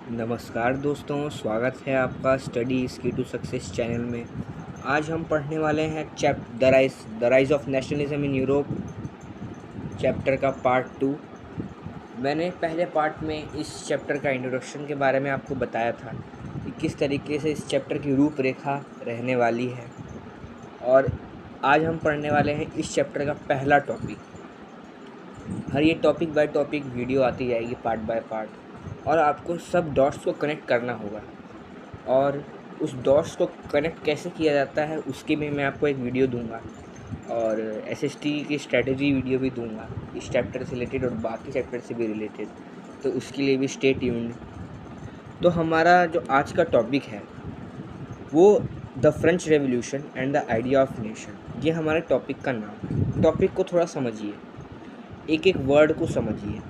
नमस्कार दोस्तों, स्वागत है आपका स्टडी इज़ की टू सक्सेस चैनल में। आज हम पढ़ने वाले हैं the rise of nationalism in Europe chapter का पार्ट 2। मैंने पहले पार्ट में इस चैप्टर का इंट्रोडक्शन के बारे में आपको बताया था कि किस तरीके से इस चैप्टर की रूपरेखा रहने वाली है, और आज हम पढ़ने वाले हैं इस चैप्टर का पहला टॉपिक। हर ये टॉपिक बाय टॉपिक वीडियो आती जाएगी पार्ट बाय पार्ट, और आपको सब डॉट्स को कनेक्ट करना होगा। और उस डॉट्स को कनेक्ट कैसे किया जाता है उसके भी मैं आपको एक वीडियो दूंगा, और एसएसटी की स्ट्रेटजी वीडियो भी दूंगा इस चैप्टर से रिलेटेड और बाकी चैप्टर से भी रिलेटेड, तो उसके लिए भी स्टे ट्यून्ड। तो हमारा जो आज का टॉपिक है वो the French revolution and the idea of nation, ये हमारे टॉपिक का नाम है। टॉपिक को थोड़ा समझिए, एक एक वर्ड को समझिए।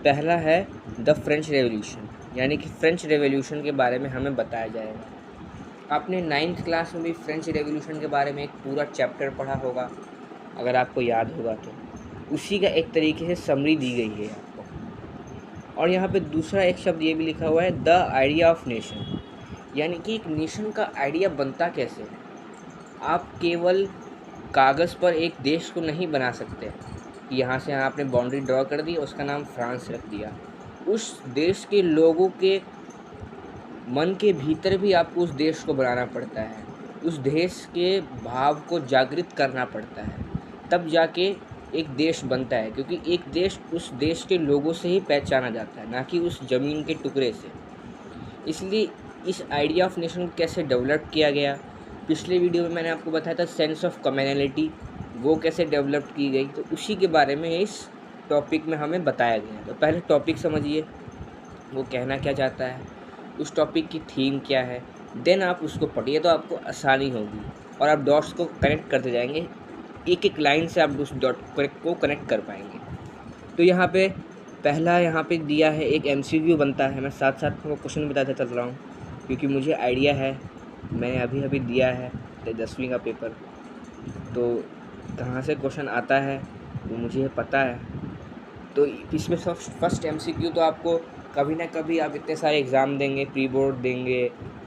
पहला है द फ्रेंच रेवोल्यूशन, यानी कि फ्रेंच रेवोल्यूशन के बारे में हमें बताया जाएगा। आपने 9th क्लास में भी फ्रेंच रेवोल्यूशन के बारे में एक पूरा चैप्टर पढ़ा होगा, अगर आपको याद होगा तो उसी का एक तरीके से समरी दी गई है आपको। और यहाँ पे दूसरा एक शब्द ये भी लिखा हुआ है द आइडिया ऑफ नेशन, यानी कि एक नेशन का आइडिया बनता कैसे है। आप केवल कागज़ पर एक देश को नहीं बना सकते। यहाँ से आपने बाउंड्री ड्रॉ कर दी, उसका नाम फ्रांस रख दिया। उस देश के लोगों के मन के भीतर भी आपको उस देश को बनाना पड़ता है, उस देश के भाव को जागृत करना पड़ता है, तब जाके एक देश बनता है। क्योंकि एक देश उस देश के लोगों से ही पहचाना जाता है, ना कि उस ज़मीन के टुकड़े से। इसलिए इस आइडिया ऑफ नेशन को कैसे डेवलप किया गया, पिछले वीडियो में मैंने आपको बताया था सेंस ऑफ कम्युनैलिटी, वो कैसे डेवलप की गई, तो उसी के बारे में इस टॉपिक में हमें बताया गया। तो पहले टॉपिक समझिए, वो कहना क्या चाहता है, उस टॉपिक की थीम क्या है, देन आप उसको पढ़िए तो आपको आसानी होगी और आप डॉट्स को कनेक्ट करते जाएंगे। एक एक लाइन से आप उस डॉट को कनेक्ट कर पाएंगे। तो यहाँ पे पहला यहाँ पे दिया है, एक MCQ बनता है। मैं साथ साथ आपको क्वेश्चन बताते चल रहा हूँ क्योंकि मुझे आइडिया है, मैंने अभी दिया है 10वीं का पेपर, तो कहाँ से क्वेश्चन आता है वो मुझे पता है। तो इसमें फर्स्ट MCQ तो आपको कभी ना कभी आप इतने सारे एग्ज़ाम देंगे, प्री बोर्ड देंगे,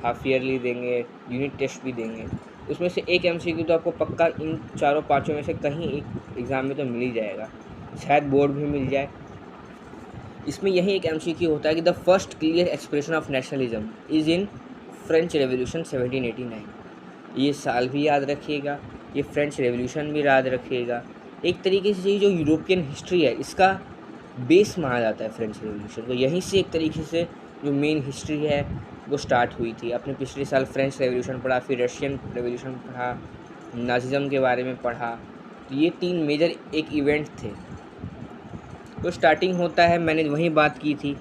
हाफ ईयरली देंगे, यूनिट टेस्ट भी देंगे, उसमें से एक MCQ तो आपको पक्का इन चारों पाँचों में से कहीं एक एग्ज़ाम में तो मिल ही जाएगा, शायद बोर्ड भी मिल जाए। इसमें यही एक MCQ होता है कि the first clear expression of nationalism is in French revolution 1789। ये साल भी याद रखिएगा, ये फ्रेंच रेवोल्यूशन भी याद रखिएगा। एक तरीके से जो यूरोपियन हिस्ट्री है इसका बेस माना जाता है फ्रेंच रेवोल्यूशन को। यहीं से एक तरीके से जो मेन हिस्ट्री है वो स्टार्ट हुई थी। आपने पिछले साल फ्रेंच रेवोल्यूशन पढ़ा, फिर रशियन रेवोल्यूशन पढ़ा, नाजिज़म के बारे में पढ़ा, तो ये 3 मेजर एक इवेंट थे। तो स्टार्टिंग होता है, मैंने वही बात की थी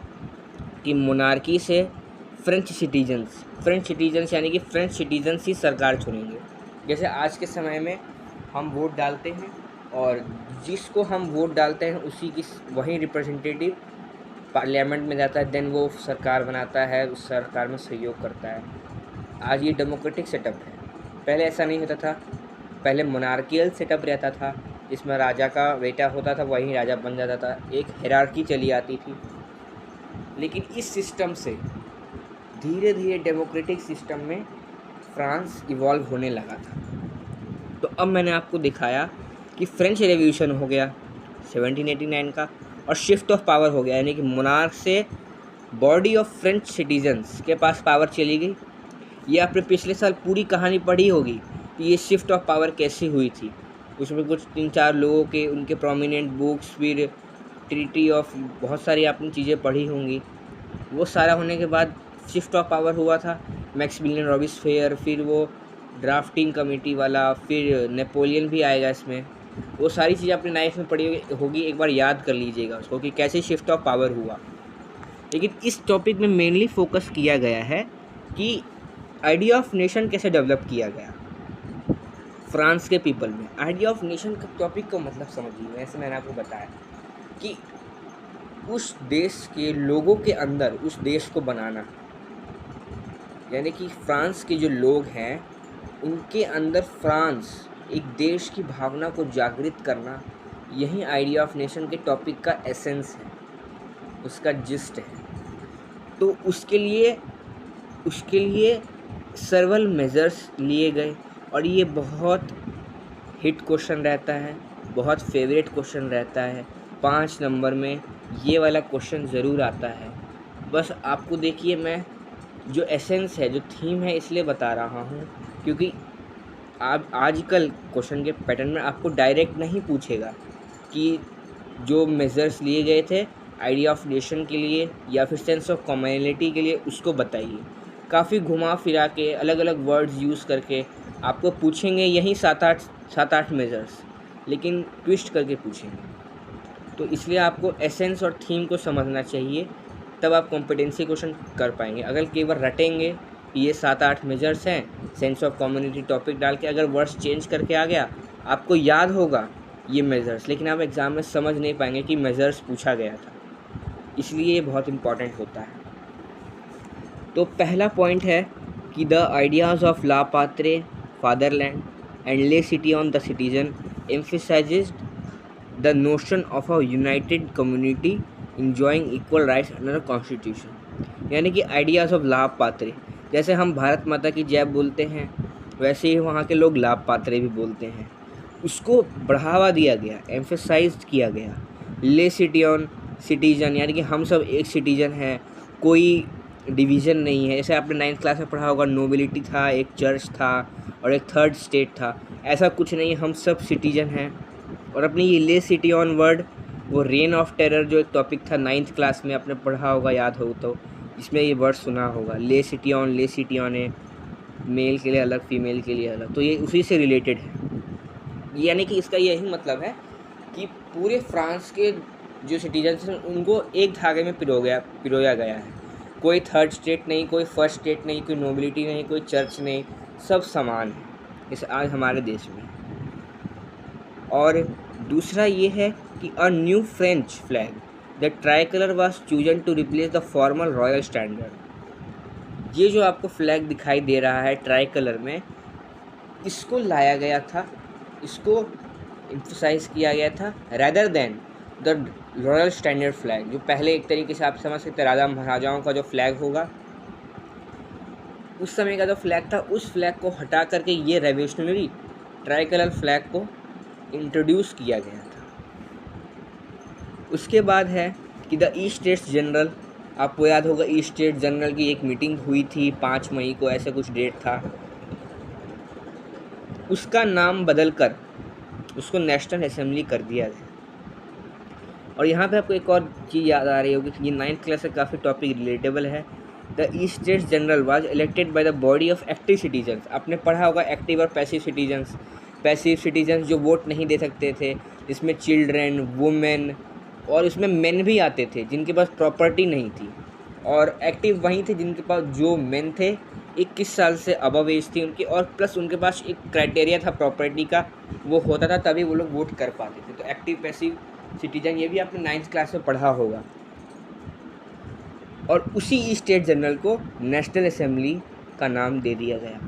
कि मोनार्की से फ्रेंच सिटीजन्स यानी कि फ्रेंच सिटीजन्स ही सरकार चुनेंगे। जैसे आज के समय में हम वोट डालते हैं और जिसको हम वोट डालते हैं उसी की वही रिप्रेजेंटेटिव पार्लियामेंट में जाता है, देन वो सरकार बनाता है, उस सरकार में सहयोग करता है। आज ये डेमोक्रेटिक सेटअप है, पहले ऐसा नहीं होता था। पहले मोनार्कियल सेटअप रहता था जिसमें राजा का बेटा होता था, वही राजा बन जाता था, एक हायरार्की चली आती थी। लेकिन इस सिस्टम से धीरे धीरे डेमोक्रेटिक सिस्टम में फ्रांस इवॉल्व होने लगा था। तो अब मैंने आपको दिखाया कि फ्रेंच रेवोल्यूशन हो गया 1789 का, और शिफ्ट ऑफ पावर हो गया, यानी कि मोनार्क से बॉडी ऑफ फ्रेंच सिटीजन्स के पास पावर चली गई। ये आपने पिछले साल पूरी कहानी पढ़ी होगी कि ये शिफ्ट ऑफ पावर कैसे हुई थी। उसमें कुछ 3-4 लोगों के उनके प्रोमिनेंट बुक्स, फिर ट्रीटी ऑफ बहुत सारी आपने चीज़ें पढ़ी होंगी। वो सारा होने के बाद शिफ्ट ऑफ पावर हुआ था, मैक्सिमिलियन रॉबिस्फेयर, फिर वो ड्राफ्टिंग कमेटी वाला, फिर नेपोलियन भी आएगा इसमें। वो सारी चीज़ें अपनी लाइफ में पढ़ी होगी, एक बार याद कर लीजिएगा उसको कि कैसे शिफ्ट ऑफ पावर हुआ। लेकिन इस टॉपिक में मेनली फोकस किया गया है कि आइडिया ऑफ नेशन कैसे डेवलप किया गया फ्रांस के पीपल में। आइडिया ऑफ नेशन का टॉपिक को मतलब समझिए, वैसे मैंने आपको बताया कि उस देश के लोगों के अंदर उस देश को बनाना, यानी कि फ्रांस के जो लोग हैं उनके अंदर फ्रांस एक देश की भावना को जागृत करना, यही आइडिया ऑफ नेशन के टॉपिक का एसेंस है। उसका जिस्ट है। तो उसके लिए सर्वल मेजर्स लिए गए और ये बहुत हिट क्वेश्चन रहता है, बहुत फेवरेट क्वेश्चन रहता है। 5 नंबर में ये वाला क्वेश्चन ज़रूर आता है। बस आपको देखिए, मैं जो एसेंस है, जो थीम है, इसलिए बता रहा हूँ क्योंकि आप आजकल क्वेश्चन के पैटर्न में आपको डायरेक्ट नहीं पूछेगा कि जो मेजर्स लिए गए थे आइडिया ऑफ नेशन के लिए या फिर सेंस ऑफ कॉमनैलिटी के लिए, उसको बताइए। काफ़ी घुमा फिरा के अलग अलग वर्ड्स यूज़ करके आपको पूछेंगे यही 7-8 मेजर्स, लेकिन ट्विस्ट करके पूछेंगे। तो इसलिए आपको एसेंस और थीम को समझना चाहिए, तब आप कॉम्पिटेंसी क्वेश्चन कर पाएंगे। अगर केवल रटेंगे कि ये 7-8 मेजर्स हैं, सेंस ऑफ कम्युनिटी टॉपिक डाल के अगर वर्ड्स चेंज करके आ गया, आपको याद होगा ये मेजर्स, लेकिन आप एग्ज़ाम में समझ नहीं पाएंगे कि मेजर्स पूछा गया था। इसलिए ये बहुत इम्पॉर्टेंट होता है। तो पहला पॉइंट है कि the ideas of la patrie, fatherland and ले city on the citizen emphasizes the notion of a united community enjoying equal rights under the constitution। यानी कि आइडियाज़ ऑफ लाभ पात्रे, जैसे हम भारत माता की जय बोलते हैं, वैसे ही वहाँ के लोग लाभ पात्रे भी बोलते हैं। उसको बढ़ावा दिया गया, एम्फेसाइज किया गया। ले सिटी ऑन सिटीजन, यानी कि हम सब एक सिटीजन हैं, कोई डिवीज़न नहीं है। जैसे आपने 9th क्लास में पढ़ा होगा, नोबिलिटी था, एक चर्च था और एक थर्ड स्टेट था। ऐसा कुछ नहीं, हम सब सिटीजन हैं। और अपनी ये ले सिटी ऑन वर्ड, वो रेन ऑफ टेरर जो एक टॉपिक था 9th क्लास में आपने पढ़ा होगा, याद हो तो, इसमें ये वर्ड सुना होगा, ले सिटी ऑन है, मेल के लिए अलग, फीमेल के लिए अलग। तो ये उसी से रिलेटेड है। यानी कि इसका यही मतलब है कि पूरे फ्रांस के जो सिटीजन्स हैं उनको एक धागे में पिरोया गया है। कोई थर्ड स्टेट नहीं, कोई फर्स्ट स्टेट नहीं, कोई नोबिलिटी नहीं, कोई चर्च नहीं, सब समान है इस आज हमारे देश में। और दूसरा ये है कि a new French flag the tricolour was chosen to replace the formal royal standard. ये जो आपको फ्लैग दिखाई दे रहा है ट्राई कलर में, इसको लाया गया था, इसको एम्फसाइज किया गया था rather than the royal standard flag, जो पहले एक तरीके से आप समझ सकते राजा महाराजाओं का जो फ्लैग होगा, उस समय का जो फ्लैग था, उस फ्लैग को हटा करके ये रेवोल्यूशनरी ट्राई कलर फ्लैग को इंट्रोड्यूस किया गया था। उसके बाद है कि द ईस्ट स्टेट्स जनरल, आपको याद होगा ईस्ट स्टेट जनरल की एक मीटिंग हुई थी 5 मई को, ऐसे कुछ डेट था। उसका नाम बदलकर उसको नेशनल असेंबली कर दिया गया। और यहाँ पे आपको एक और चीज़ याद आ रही होगी कि ये 9th क्लास से काफ़ी टॉपिक रिलेटेबल है। The east states general was elected by the body of active citizens. आपने पढ़ा होगा एक्टिव और पैसिव सिटीजन्स। पैसिव सिटीजन्स जो वोट नहीं दे सकते थे, जिसमें चिल्ड्रेन, वुमेन और उसमें मेन भी आते थे जिनके पास प्रॉपर्टी नहीं थी। और एक्टिव वहीं थे जिनके पास, जो मेन थे 21 साल से अबव एज थी उनकी, और प्लस उनके पास एक क्राइटेरिया था प्रॉपर्टी का, वो होता था तभी वो लोग वोट कर पाते थे। तो एक्टिव पैसिव सिटीजन, ये भी आपने 9th क्लास में पढ़ा होगा। और उसी स्टेट जनरल को नेशनल असेंबली का नाम दे दिया गया।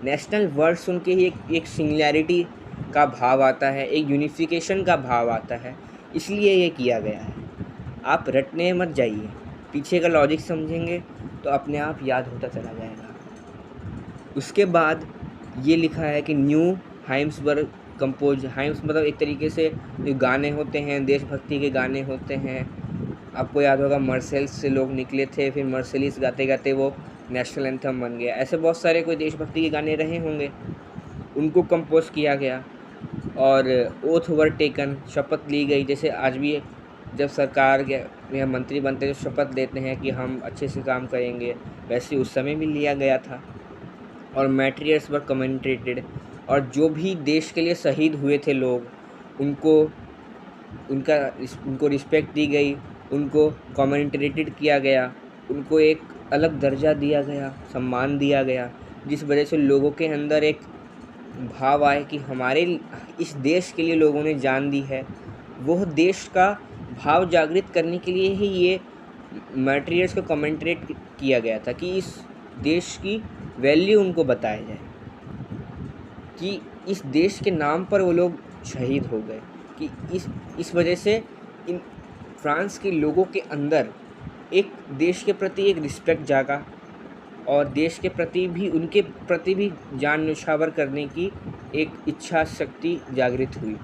नेशनल वर्ड सुन के ही एक सिंगुलैरिटी का भाव आता है, एक यूनिफिकेशन का भाव आता है, इसलिए ये किया गया है। आप रटने मत जाइए, पीछे का लॉजिक समझेंगे तो अपने आप याद होता चला जाएगा। उसके बाद ये लिखा है कि न्यू हाइम्सबर्ग कंपोज, हाइम्स मतलब एक तरीके से जो गाने होते हैं, देशभक्ति के गाने होते हैं। आपको याद होगा मर्सेल्स से लोग निकले थे, फिर मर्सेलिस गाते गाते वो नेशनल एंथम बन गया। ऐसे बहुत सारे कोई देशभक्ति के गाने रहे होंगे, उनको कंपोज किया गया। और ओथ वर टेकन, शपथ ली गई। जैसे आज भी जब सरकार या मंत्री बनते हैं तो शपथ लेते हैं कि हम अच्छे से काम करेंगे, वैसे उस समय भी लिया गया था। और मैटेरियल्स वर कमेंटेटेड, और जो भी देश के लिए शहीद हुए थे लोग, उनको रिस्पेक्ट दी गई, उनको कमेंटेटेड किया गया, उनको एक अलग दर्जा दिया गया, सम्मान दिया गया, जिस वजह से लोगों के अंदर एक भाव आए कि हमारे इस देश के लिए लोगों ने जान दी है। वह देश का भाव जागृत करने के लिए ही ये मटेरियल्स को कमेंटेट किया गया था कि इस देश की वैल्यू उनको बताया जाए, कि इस देश के नाम पर वो लोग शहीद हो गए, कि इस वजह से फ्रांस के लोगों के अंदर एक देश के प्रति एक रिस्पेक्ट जागा और देश के प्रति भी, उनके प्रति भी जान न्यौछावर करने की एक इच्छा शक्ति जागृत हुई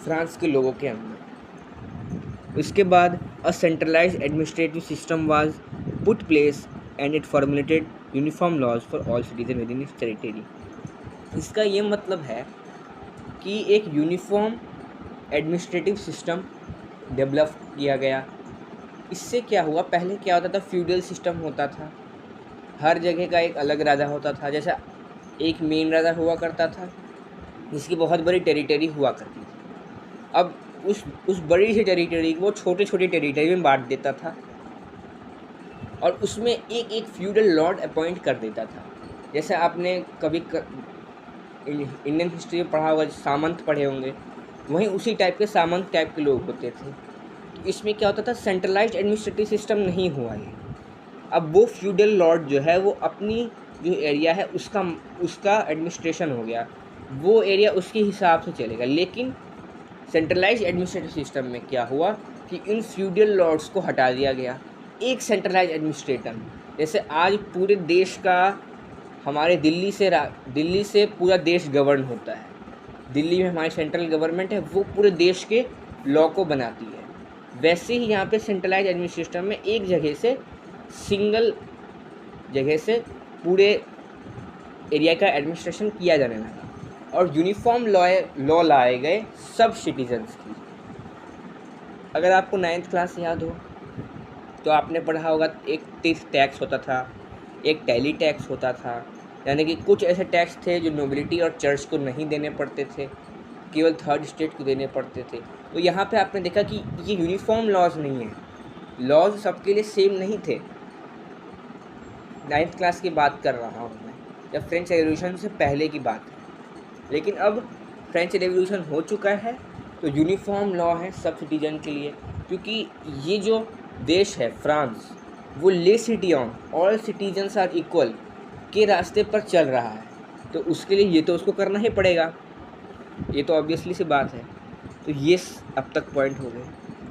फ्रांस के लोगों के अंदर। इसके बाद a centralised administrative system was put place and it formulated uniform laws for all citizen within its territory. इसका ये मतलब है कि एक यूनिफॉर्म एडमिनिस्ट्रेटिव सिस्टम डेवलप किया गया। इससे क्या हुआ, पहले क्या होता था, फ्यूडल सिस्टम होता था, हर जगह का एक अलग राजा होता था। जैसा एक मेन राजा हुआ करता था जिसकी बहुत बड़ी टेरिटरी हुआ करती थी। अब उस बड़ी सी टेरिटरी को वो छोटे छोटे टेरिटरी में बांट देता था और उसमें एक एक फ्यूडल लॉर्ड अपॉइंट कर देता था। जैसे आपने कभी इंडियन हिस्ट्री में पढ़ा होगा, सामंत पढ़े होंगे, वहीं उसी टाइप के सामंत टाइप के लोग होते थे। तो इसमें क्या होता था, सेंट्रलाइज्ड एडमिनिस्ट्रेटिव सिस्टम नहीं हुआ ये। अब वो फ्यूडल लॉर्ड जो है वो अपनी जो एरिया है उसका एडमिनिस्ट्रेशन हो गया, वो एरिया उसके हिसाब से चलेगा। लेकिन सेंट्रलाइज्ड एडमिनिस्ट्रेटिव सिस्टम में क्या हुआ कि इन फ्यूडल लॉर्ड्स को हटा दिया गया, एक सेंट्रलाइज्ड एडमिनिस्ट्रेटर। जैसे आज पूरे देश का हमारे दिल्ली से पूरा देश गवर्न होता है, दिल्ली में हमारी सेंट्रल गवर्नमेंट है, वो पूरे देश के लॉ को बनाती है। वैसे ही यहाँ पे सेंट्रलाइज्ड एडमिनिस्ट्रेटिव सिस्टम में एक जगह से, सिंगल जगह से पूरे एरिया का एडमिनिस्ट्रेशन किया जाने लगा और यूनिफॉर्म लॉ लाए गए सब सिटीजन्स की। अगर आपको 9th क्लास याद हो तो आपने पढ़ा होगा, एक टैक्स होता था, एक टैली टैक्स होता था, यानी कि कुछ ऐसे टैक्स थे जो नोबिलिटी और चर्च को नहीं देने पड़ते थे, केवल थर्ड स्टेट को देने पड़ते थे। तो यहाँ पे आपने देखा कि ये यूनिफॉर्म लॉज नहीं है, लॉज सबके लिए सेम नहीं थे। 9th क्लास की बात कर रहा हूँ मैं, जब फ्रेंच रेवोल्यूशन से पहले की बात है। लेकिन अब फ्रेंच रेवोल्यूशन हो चुका है तो यूनिफॉर्म लॉ है सब सिटीजन के लिए, क्योंकि ये जो देश है फ्रांस, वो ले सिटियन ऑल सिटीजन्स आर इक्वल के रास्ते पर चल रहा है। तो उसके लिए ये तो उसको करना ही पड़ेगा, ये तो ऑब्वियसली सी बात है। तो ये अब तक पॉइंट हो गए।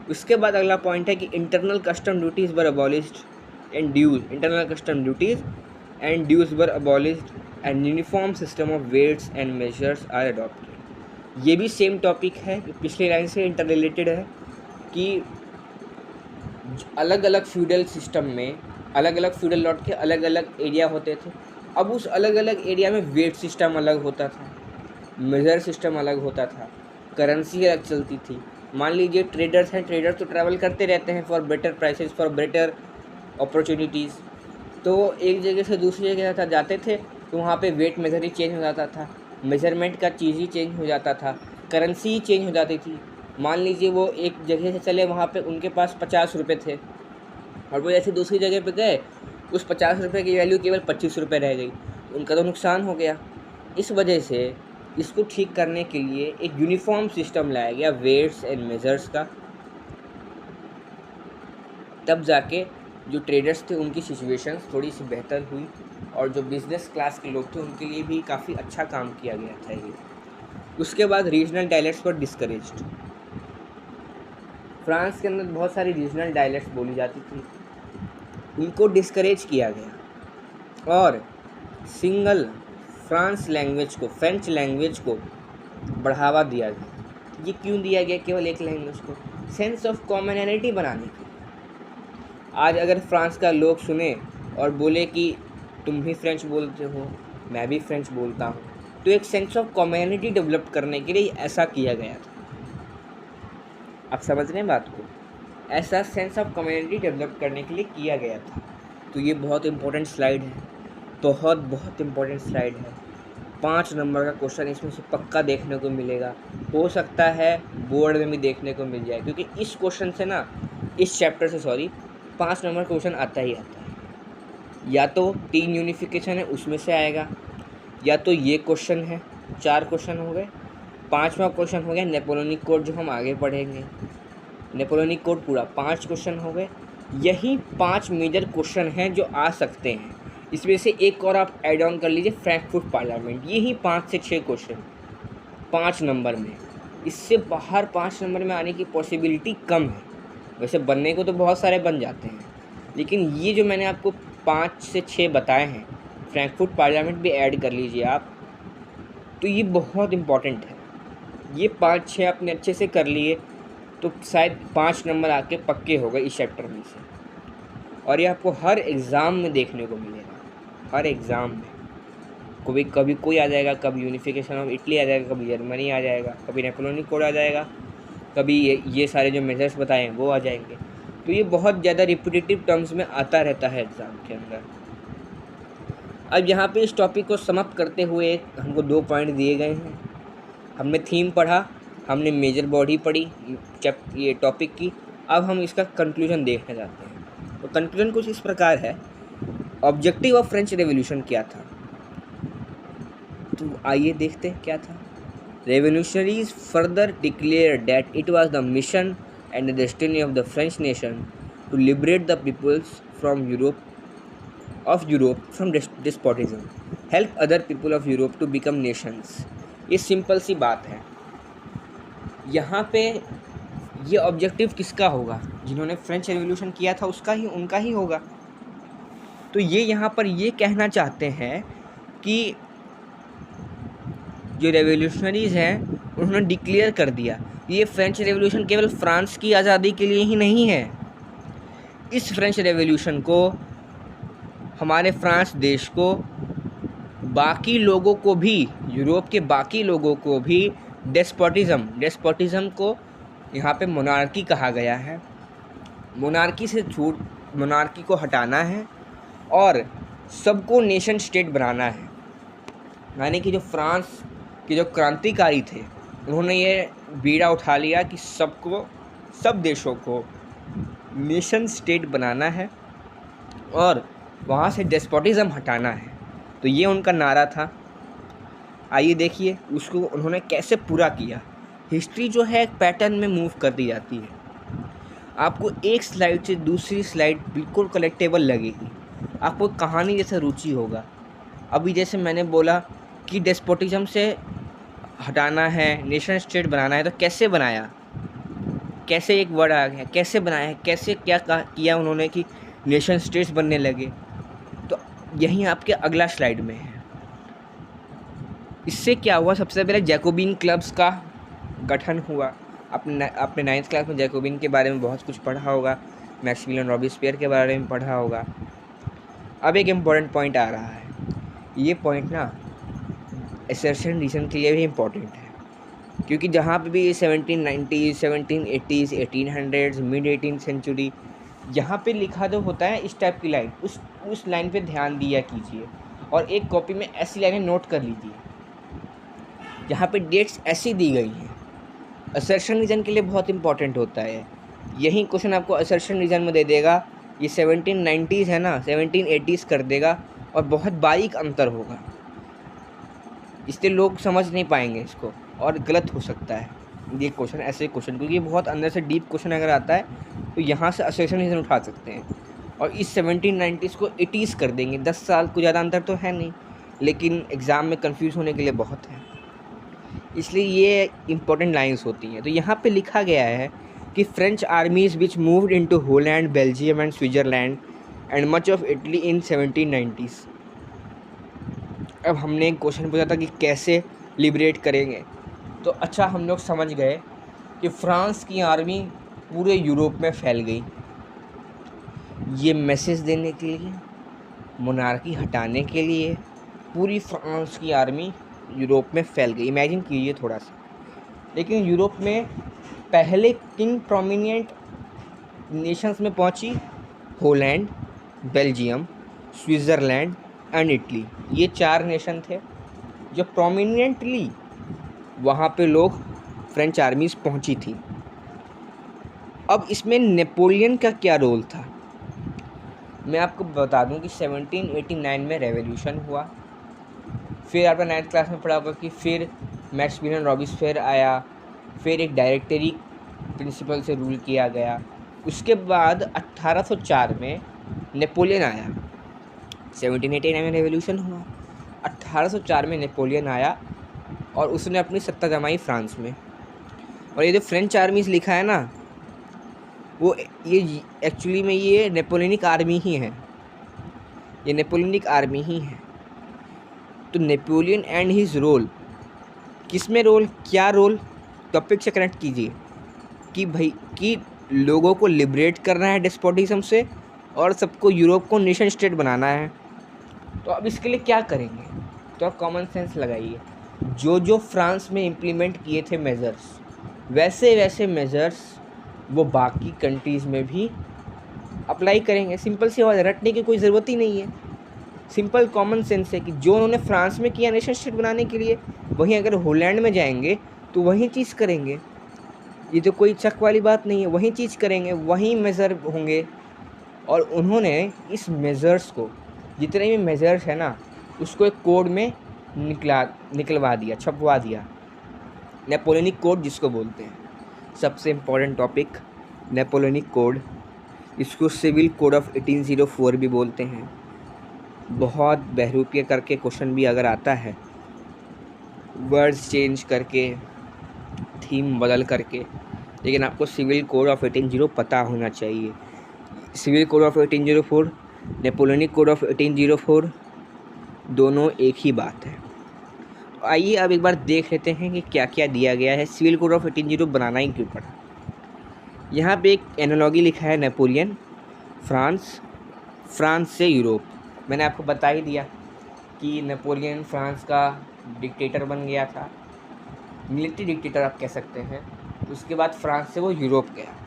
उसके बाद अगला पॉइंट है कि internal custom duties were abolished and dues were abolished and uniform system of weights and measures are adopted. ये भी सेम टॉपिक है, पिछले लाइन से इंटर रिलेटेड है कि अलग अलग फ्यूडल सिस्टम में अलग अलग फ्यूडल लॉट के अलग अलग एरिया होते थे। अब उस अलग अलग एरिया में वेट सिस्टम अलग होता था, मेजर सिस्टम अलग होता था, करेंसी अलग चलती थी। मान लीजिए ट्रेडर्स हैं, ट्रेडर्स तो ट्रैवल करते रहते हैं for better prices, for better opportunities. तो एक जगह से दूसरी जगह जाते थे तो वहाँ पे वेट मेजर ही चेंज हो जाता था, मेजरमेंट का चीज़ ही चेंज हो जाता था, करेंसी ही चेंज हो जाती थी। मान लीजिए वो एक जगह से चले, वहाँ पे उनके पास 50 रुपये थे और वो जैसे दूसरी जगह पे गए, उस 50 रुपये की वैल्यू केवल 25 रुपये रह गई, उनका तो नुकसान हो गया। इस वजह से इसको ठीक करने के लिए एक यूनिफॉर्म सिस्टम लाया गया वेट्स एंड मेजर्स का। तब जाके जो ट्रेडर्स थे उनकी सिचुएशन थोड़ी सी बेहतर हुई और जो बिजनेस क्लास के लोग थे उनके लिए भी काफ़ी अच्छा काम किया गया था ये। उसके बाद रीजनल डायलेक्ट्स पर डिस्करेज्ड। फ्रांस के अंदर बहुत सारी रीजनल डायलेक्ट्स बोली जाती थी, उनको डिस्करेज किया गया और सिंगल फ्रांस लैंग्वेज को, फ्रेंच लैंग्वेज को बढ़ावा दिया गया। ये क्यों दिया गया केवल एक लैंग्वेज को? सेंस ऑफ कॉमनैलिटी बनाने के लिए। आज अगर फ्रांस का लोग सुने और बोले कि तुम भी फ्रेंच बोलते हो, मैं भी फ्रेंच बोलता हूँ, तो एक सेंस ऑफ कॉमनैलिटी डेवलप करने के लिए ऐसा किया गया था। आप समझ रहे हैं बात को? ऐसा सेंस ऑफ कम्युनिटी डेवलप करने के लिए किया गया था। तो ये बहुत इंपॉर्टेंट स्लाइड है, बहुत इंपॉर्टेंट स्लाइड है। 5 नंबर का क्वेश्चन इसमें से पक्का देखने को मिलेगा, हो सकता है बोर्ड में भी देखने को मिल जाए, क्योंकि इस क्वेश्चन से ना, इस चैप्टर से 5 नंबर क्वेश्चन आता ही आता है। या तो 3 यूनिफिकेशन है उसमें से आएगा, या तो ये क्वेश्चन है, 4 क्वेश्चन हो गए। 5वां क्वेश्चन हो गया नेपोलियनिक कोड, जो हम आगे पढ़ेंगे। नेपोलियनिक कोड पूरा 5 क्वेश्चन हो गए। यही 5 मेजर क्वेश्चन हैं जो आ सकते हैं। इसमें से एक और आप ऐड ऑन कर लीजिए, फ्रैंकफर्ट पार्लियामेंट। यही 5 से 6 क्वेश्चन 5 नंबर में, इससे बाहर 5 नंबर में आने की पॉसिबिलिटी कम है। वैसे बनने को तो बहुत सारे बन जाते हैं, लेकिन ये जो मैंने आपको 5 से 6 बताए हैं, फ्रैंकफर्ट पार्लियामेंट भी ऐड कर लीजिए आप, तो ये बहुत इम्पॉर्टेंट है। ये 5-6 आपने अच्छे से कर लिए तो शायद 5 नंबर आके पक्के हो गए इस चैप्टर में से। और ये आपको हर एग्ज़ाम में देखने को मिलेगा, हर एग्ज़ाम में कभी कोई आ जाएगा, कभी यूनिफिकेशन ऑफ इटली आ जाएगा, कभी जर्मनी आ जाएगा, कभी नेपोलियनिक कोड आ जाएगा, कभी ये सारे जो मेजर्स बताए हैं वो आ जाएंगे। तो ये बहुत ज़्यादा रिपीटेटिव टर्म्स में आता रहता है एग्ज़ाम के अंदर। अब यहाँ पे इस टॉपिक को समाप्त करते हुए हमको 2 पॉइंट दिए गए हैं। हमने थीम पढ़ा, हमने मेजर बॉडी पढ़ी ये टॉपिक की। अब हम इसका कंक्लूजन देखने जाते हैं। तो कंक्लूजन कुछ इस प्रकार है, ऑब्जेक्टिव ऑफ फ्रेंच रेवोल्यूशन क्या था, तो आइए देखते हैं क्या था। Revolutionaries further declared that it was the mission and the destiny of the French nation to liberate the peoples from Europe from despotism, help other people of Europe to become nations. ये simple सी बात है। यहाँ पे ये objective किसका होगा, जिन्होंने फ्रेंच रेवोल्यूशन किया था उनका ही होगा। तो ये यहाँ पर ये कहना चाहते हैं कि जो रेवोल्यूशनरीज़ हैं उन्होंने डिक्लेयर कर दिया ये फ्रेंच रेवोल्यूशन केवल फ्रांस की आज़ादी के लिए ही नहीं है। इस फ्रेंच रेवोल्यूशन को, हमारे फ्रांस देश को, बाकी लोगों को भी, यूरोप के बाकी लोगों को भी डेस्पोटिज्म को यहाँ पे मोनार्की कहा गया है। मोनार्की को हटाना है और सबको नेशन स्टेट बनाना है। यानी कि जो फ्रांस के जो क्रांतिकारी थे उन्होंने ये बीड़ा उठा लिया कि सब देशों को नेशन स्टेट बनाना है और वहाँ से डेस्पोटिज्म हटाना है। तो ये उनका नारा था। आइए देखिए उसको उन्होंने कैसे पूरा किया। हिस्ट्री जो है एक पैटर्न में मूव कर दी जाती है। आपको एक स्लाइड से दूसरी स्लाइड बिल्कुल कलेक्टेबल लगेगी, आपको कहानी जैसे रुचि होगा। अभी जैसे मैंने बोला कि डेस्पोटिज्म से हटाना है, नेशन स्टेट बनाना है, तो कैसे बनाया, कैसे एक वर्ड आ गया, कैसे बनाया है, कैसे क्या किया उन्होंने कि नेशन स्टेट्स बनने लगे। तो यही आपके अगला स्लाइड में है। इससे क्या हुआ, सबसे पहले जैकोबिन क्लब्स का गठन हुआ। आपने 9th क्लास में जैकोबिन के बारे में बहुत कुछ पढ़ा होगा, मैक्सिमिलियन रॉबेस्पियर के बारे में पढ़ा होगा। अब एक इम्पॉर्टेंट पॉइंट आ रहा है। ये पॉइंट ना असर्शन रीजन के लिए भी इम्पॉर्टेंट है, क्योंकि जहाँ पे भी 1790s, 1780s, 1800s, mid 18th century, यहाँ पे लिखा जो होता है इस टाइप की लाइन, उस लाइन पे ध्यान दिया कीजिए और एक कॉपी में ऐसी लाइनें नोट कर लीजिए जहाँ पे डेट्स ऐसी दी गई हैं। असर्शन रीजन के लिए बहुत इंपॉर्टेंट होता है। यही क्वेश्चन आपको असर्शन रीजन में दे देगा। ये 1790s है ना, 1780s कर देगा और बहुत बारीक अंतर होगा, इसलिए लोग समझ नहीं पाएंगे इसको और गलत हो सकता है ये क्वेश्चन, ऐसे क्वेश्चन, क्योंकि बहुत अंदर से डीप क्वेश्चन अगर आता है तो यहाँ से असर्शन रीजन उठा सकते हैं और इस 1790s को 80s कर देंगे। 10 साल को ज़्यादा अंतर तो है नहीं, लेकिन एग्ज़ाम में कंफ्यूज होने के लिए बहुत है, इसलिए ये इंपॉर्टेंट लाइंस होती हैं। तो यहाँ पे लिखा गया है कि French आर्मीज which moved into Holland, Belgium and Switzerland and much of Italy in 1790s। अब हमने एक क्वेश्चन पूछा था कि कैसे लिबरेट करेंगे, तो अच्छा हम लोग समझ गए कि फ्रांस की आर्मी पूरे यूरोप में फैल गई। ये मैसेज देने के लिए, मोनार्की हटाने के लिए पूरी फ्रांस की आर्मी यूरोप में फैल गई। इमेजिन कीजिए थोड़ा सा। लेकिन यूरोप में पहले किन प्रोमिनेंट नेशंस में पहुंची, Holland, Belgium, Switzerland and Italy. ये 4 नेशन थे जो प्रोमिनेंटली वहाँ पे लोग फ्रेंच आर्मीज़ पहुंची थी। अब इसमें नेपोलियन का क्या रोल था, मैं आपको बता दूं कि 1789 में रेवोल्यूशन हुआ। फिर आपने 9th क्लास में पढ़ा होगा कि फिर मैक्सिमिलियन रॉबेस्पियर आया, फिर एक डायरेक्टरी प्रिंसिपल से रूल किया गया। उसके बाद 1804 में नेपोलियन आया। 1789 में रेवोल्यूशन हुआ, 1804 में नेपोलियन आया और उसने अपनी सत्ता जमाई फ्रांस में। और ये जो फ्रेंच आर्मीज़ लिखा है ना, वो ये एक्चुअली में ये नेपोलियनिक आर्मी ही है, ये नेपोलियनिक आर्मी ही है। तो नेपोलियन एंड हिज रोल, किस में रोल, क्या रोल, टॉपिक से कनेक्ट कीजिए कि भाई कि लोगों को लिबरेट करना है डेस्पोटिज्म से और सबको यूरोप को नेशन स्टेट बनाना है। तो अब इसके लिए क्या करेंगे, तो आप कॉमन सेंस लगाइए। जो जो फ्रांस में इम्प्लीमेंट किए थे मेजर्स, वैसे वैसे मेजर्स वो बाकी कंट्रीज़ में भी अप्लाई करेंगे। सिंपल सी बात है, रटने की कोई ज़रूरत ही नहीं है, सिंपल कॉमन सेंस है कि जो उन्होंने फ्रांस में किया नेशन स्टेट बनाने के लिए, वहीं अगर हॉलैंड में जाएंगे तो वही चीज़ करेंगे। ये तो कोई शक वाली बात नहीं है, वही चीज़ करेंगे, वही मेज़र होंगे। और उन्होंने इस मेज़र्स को, जितने भी मेज़र्स है ना, उसको एक कोड में निकलवा दिया, छपवा दिया, नेपोलियनिक कोड जिसको बोलते हैं। सबसे इम्पोर्टेंट टॉपिक नेपोलियनिक कोड, इसको सिविल कोड ऑफ 1804 भी बोलते हैं। बहुत बहरूपिया करके क्वेश्चन भी अगर आता है, वर्ड्स चेंज करके, थीम बदल करके, लेकिन आपको सिविल कोड ऑफ 1804 पता होना चाहिए। Civil code of 1804, Napoleonic code of 1804 दोनों एक ही बात है। तो आइए अब एक बार देख लेते हैं कि क्या क्या दिया गया है, सिविल कोड ऑफ 1804 बनाना ही क्यों पड़ा। यहाँ पे एक एनालॉगी लिखा है, नेपोलियन, फ्रांस से यूरोप। मैंने आपको बता ही दिया कि नेपोलियन फ्रांस का डिक्टेटर बन गया था, मिलिट्री डिक्टेटर आप कह सकते हैं। उसके बाद फ्रांस से वो यूरोप गया।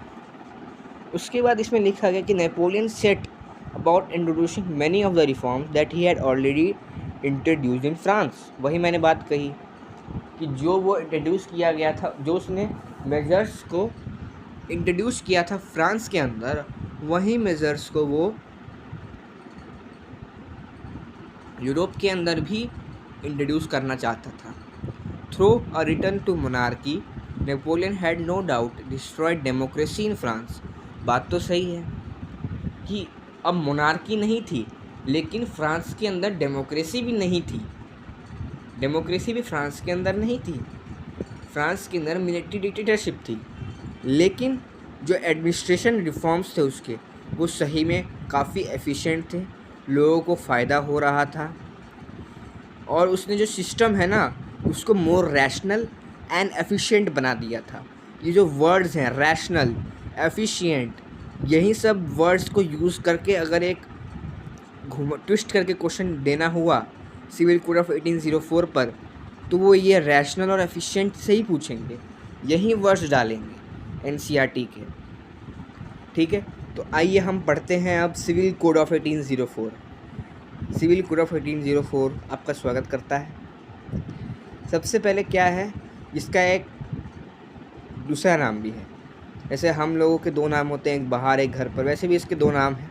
उसके बाद इसमें लिखा गया कि Napoleon set about introducing many of the reforms that he had already introduced in France. वही मैंने बात कही कि जो वो इंट्रोड्यूस किया गया था, जो उसने मेजर्स को इंट्रोड्यूस किया था फ्रांस के अंदर, वही मेजर्स को वो यूरोप के अंदर भी इंट्रोड्यूस करना चाहता था। Through a return to monarchy, Napoleon had no doubt destroyed democracy in France. बात तो सही है कि अब मोनार्की नहीं थी, लेकिन फ्रांस के अंदर डेमोक्रेसी भी नहीं थी। डेमोक्रेसी भी फ्रांस के अंदर नहीं थी, फ्रांस के अंदर मिलिट्री डिक्टेटरशिप थी। लेकिन जो एडमिनिस्ट्रेशन रिफॉर्म्स थे उसके, वो सही में काफ़ी एफिशिएंट थे, लोगों को फ़ायदा हो रहा था। और उसने जो सिस्टम है ना, उसको मोर रैशनल एंड एफिशिएंट बना दिया था। ये जो वर्ड्स हैं, रैशनल, एफिशिएंट, यही सब वर्ड्स को यूज़ करके अगर एक ट्विस्ट करके क्वेश्चन देना हुआ सिविल कोड ऑफ 1804 पर, तो वो ये रैशनल और एफिशिएंट से ही पूछेंगे, यही वर्ड्स डालेंगे एनसीईआरटी के। ठीक है, तो आइए हम पढ़ते हैं अब civil code of 1804। Civil code of 1804 आपका स्वागत करता है। सबसे पहले क्या है, इसका एक दूसरा नाम भी है। जैसे हम लोगों के दो नाम होते हैं, एक बाहर एक घर पर, वैसे भी इसके दो नाम हैं।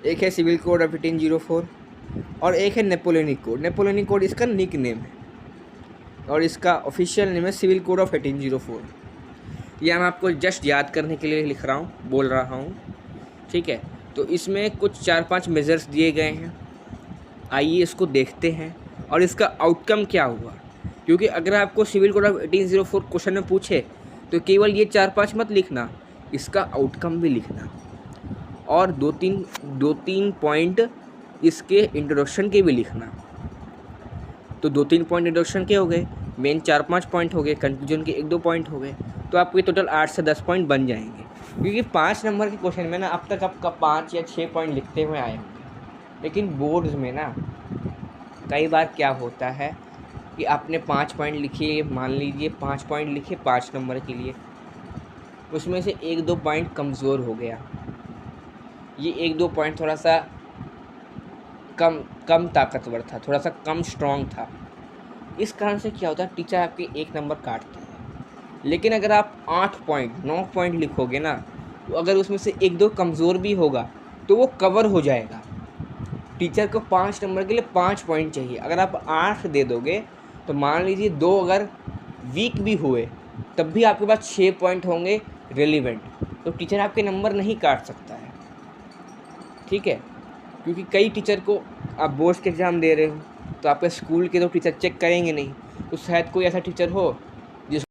एक है सिविल कोड ऑफ 1804 और एक है नेपोलियनिक कोड। नेपोलियनिक कोड इसका निक नेम है और इसका ऑफिशियल नेम है सिविल कोड ऑफ 1804। यह मैं आपको जस्ट याद करने के लिए लिख रहा हूँ, बोल रहा हूँ। ठीक है, तो इसमें कुछ 4-5 मेजर्स दिए गए हैं। आइए इसको देखते हैं और इसका आउटकम क्या हुआ। क्योंकि अगर आपको सिविल कोड ऑफ 1804 क्वेश्चन में पूछे तो केवल ये 4-5 मत लिखना, इसका आउटकम भी लिखना और दो तीन पॉइंट इसके इंट्रोडक्शन के भी लिखना। तो 2-3 पॉइंट इंट्रोडक्शन के हो गए, मेन 4-5 पॉइंट हो गए, कंक्लूजन के 1-2 पॉइंट हो गए, तो आपके टोटल 8 से 10 पॉइंट बन जाएंगे। क्योंकि 5 नंबर के क्वेश्चन में ना अब तक आपका 5 या 6 पॉइंट लिखते हुए आए होंगे, लेकिन बोर्ड्स में ना कई बार क्या होता है कि आपने 5 पॉइंट लिखे, मान लीजिए 5 पॉइंट लिखे 5 नंबर के लिए, उसमें से 1-2 पॉइंट कमज़ोर हो गया, ये 1-2 पॉइंट थोड़ा सा कम ताकतवर था, थोड़ा सा कम स्ट्रॉन्ग था। इस कारण से क्या होता है, टीचर आपके 1 नंबर काटते हैं। लेकिन अगर आप 8 पॉइंट 9 पॉइंट लिखोगे ना, तो अगर उसमें से 1-2 कमज़ोर भी होगा तो वो कवर हो जाएगा। टीचर को 5 नंबर के लिए 5 पॉइंट चाहिए, अगर आप 8 दे दोगे तो मान लीजिए 2 अगर वीक भी हुए तब भी आपके पास 6 पॉइंट होंगे रेलिवेंट, तो टीचर आपके नंबर नहीं काट सकता है। ठीक है, क्योंकि कई टीचर को आप बोर्ड्स के एग्ज़ाम दे रहे हो तो आपके स्कूल के तो टीचर चेक करेंगे नहीं, तो शायद कोई ऐसा टीचर हो